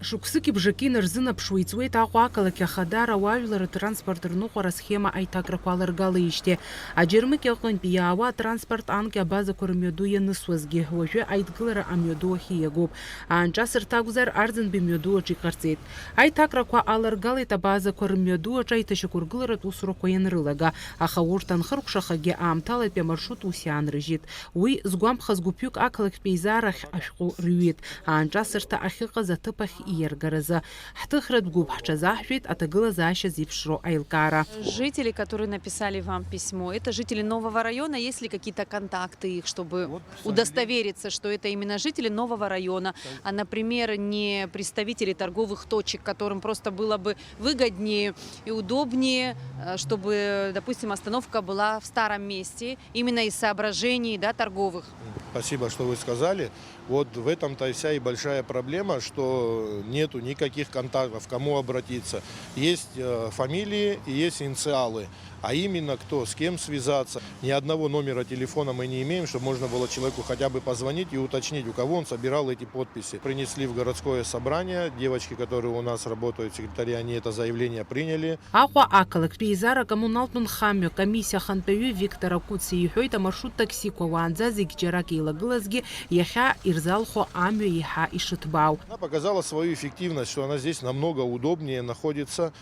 Шуксыки бжаки рзынаԥшуа иҵуеит Аҟәа ақалақь ахадара ауаажәлар атранспорт рныҟәара схема аиҭакрақәа аларгалеижьҭеи. Аџьармыкьа аҟынтәи иаауа атранспорт анкьа абазақәа рымҩаду ианысуазгьы уажәы аидгылара амҩаду ахь ииагоуп. Аанҿасырҭа акәзар Арӡынбеи мҩаду аҿы иҟарҵеит. Аиҭакрақәа аларгалеит абазақәа рымҩаду аҿы аиҭашьақәыргыларатә усурақәа ианрылага, аха урҭ анхыркәшахагьы аамҭалатәи амаршрут ус иаанрыжьит. Уи згәамԥхаз гәыԥҩык ақалақьтә еизарахь ашәҟәы рҩит. Аанҿасырҭа ахьыҟаз аҭыԥ ахь ииаргаразы. Ҳҭыхратә гәыԥ ҳҽазаҳжәеит аҭагылазаашьа зеиԥшроу аилкаара. Жители, которые написали вам письмо, это жители нового района? Есть ли какие-то контакты их, чтобы удостовериться, что это именно жители нового района, а, например, не представители торговых точек, которым просто было бы выгоднее и удобнее, чтобы, допустим, остановка была в старом месте, именно из соображений, да, торговых? Спасибо, что вы сказали. Вот в этом-то вся и большая проблема, что нету никаких контактов, кому обратиться. Есть фамилии и есть инициалы. А именно кто, с кем связаться. Ни одного номера телефона мы не имеем, чтобы можно было человеку хотя бы позвонить и уточнить, у кого он собирал эти подписи. Принесли в городское собрание. Девочки, которые у нас работают, секретари, они это заявление приняли. Аҟәа ақалақьтә еизара коммуналтә нхамҩа комиссиа ахантәаҩы Виктор Акуци иҳәоит, амаршрут таксиқәа уаанӡа зегь џьарак еилагылазгьы иахьа ирзалхо амҩа еиҳа ишыҭбаау. Она показала свою эффективность, что она здесь намного удобнее находится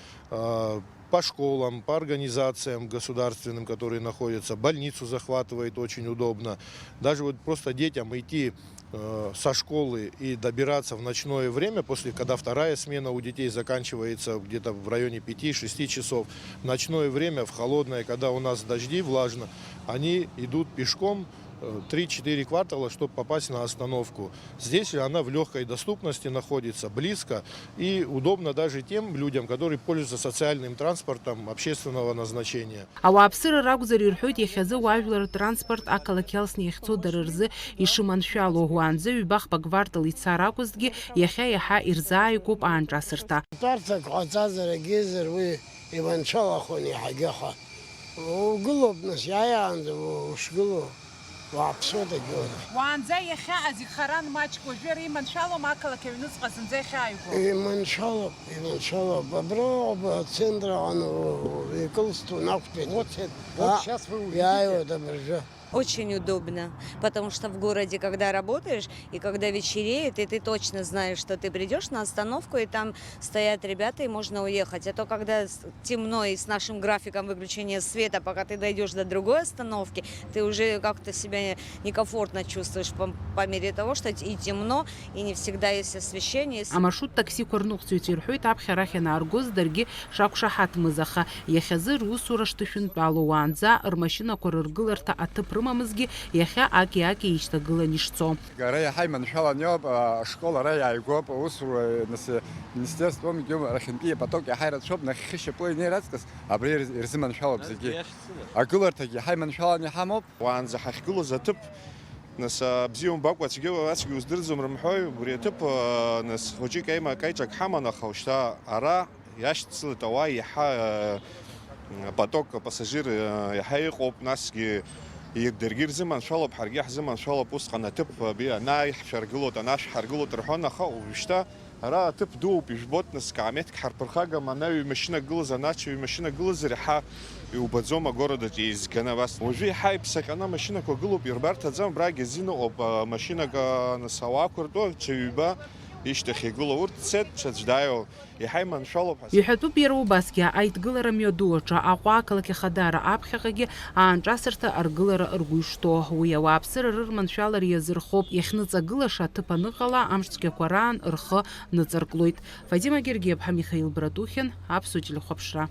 по школам, по организациям государственным, которые находятся. Больницу захватывает очень удобно. Даже вот просто детям идти со школы и добираться в ночное время, когда вторая смена у детей заканчивается где-то в районе 5-6 часов, в ночное время, в холодное, когда у нас дожди, влажно, они идут пешком 3-4 квартала, чтобы попасть на остановку. Здесь она в легкой доступности находится, близко и удобно даже тем людям, которые пользуются социальным транспортом общественного назначения. Ауааԥсыра ракәзар ирҳәоит иахьазы ауаажәлар атранспорт ақалақь иалсны иахьцо дара рзы ишыманшәало. Уаанӡа ҩбахԥа гвартал ицар акәызҭгьы иахьа иаҳа ирзааигәоуп аанҿасырҭа. Тәарҭак ҟаҵазар агьезар уи иманшәалахон иаҳагьаха. Угылоуп нас иааиаанӡа ушгылоу. Уаанӡа иахьаҟаз ихаран маҷк уажәы риманшәалом ақалақь аҩныҵҟа зынӡа иахьааигәоу. Иманшәалоуп. Абраҟа ацентрҟа икылсҭо нақәтәеит. Иааиуеит абыржәы. Очень удобно, потому что в городе, когда работаешь и когда вечереет, и ты точно знаешь, что ты придешь на остановку, и там стоят ребята, и можно уехать. А то, когда темно и с нашим графиком выключения света, пока ты дойдешь до другой остановки, ты уже как-то себя некомфортно чувствуешь по мере того, что и темно, и не всегда есть освещение. Амаршрут таксиқәа рныҟәцаҩцәа ирҳәоит аԥхьа арахь ианааргоз даргьы шақәшаҳаҭмыз, аха иахьазы русура шҭышәынтәало уаанӡа рмашьынақәа рыргыларҭа аҭыԥ рымамызгьы иахьа аки-аки ишьҭагылан ишцо. Ара иаҳа иманшәалан иоуп, ашкол ара иааигәоуп, аусура министерством рахьынтәи апоток иаҳа ирацәоуп, нахьхьи шьапыла инеир аҵкыс абри ирзыманшәалоуп зегьы. Агыларҭагьы иаҳа иманшәалан иҳамоуп. Уаанӡа ҳахьгылоз аҭыԥ нас бзиа умбакәа ацәгьа уздырӡом рымҳәои, убри аҭыԥ нас хәыҷык аимак-аиҿак ҳаман, аха ушьҭа ара иашьцылеит ауаа иаҳа апоток апассажир иаҳа иҟоуп, насгьы даргьы ирзыманшәалоуп, ҳаргьы ҳзыманшәалоуп. Усҟан аҭыԥ анааиҳшәаргылоит, анашәҳаргылоит рҳәон, аха уажәшьҭа ара аҭыԥ дууп, ижәбоит, нас каамеҭк ҳарԥырхагам, ана ҩ-машьына гылаз, анача ҩ-машьына гылазар иаҳа иубаӡом агород аҿы еизганы абас. Уажәы иаҳа иԥсаҟьаны амашьынақәа гылоуп, ирбарҭаӡам, абра газин ыҟоуп, машьынак нас ауаақәа ртәы ҽаҩба ишьҭахь игылоу урҭ цеит, ҽаӡә дааиуа, иаҳа иманшәалоуп. Иҳәатәуп иара убасгьы аидгылара мҩаду аҿы Аҟәа ақалақь ахадара аԥхьаҟагьы аанҿасырҭа аргылара ргәы ишҭоу. Уи ауааԥсыра рырманшәалара иазырхоуп. Иахьныҵагылаша аҭыԥ аныҟала амшцәгьақәа раан рхы ныҵарклоит. Фатима Гергиев, Михаил Братухин, Аԥсуа телехәаԥшра.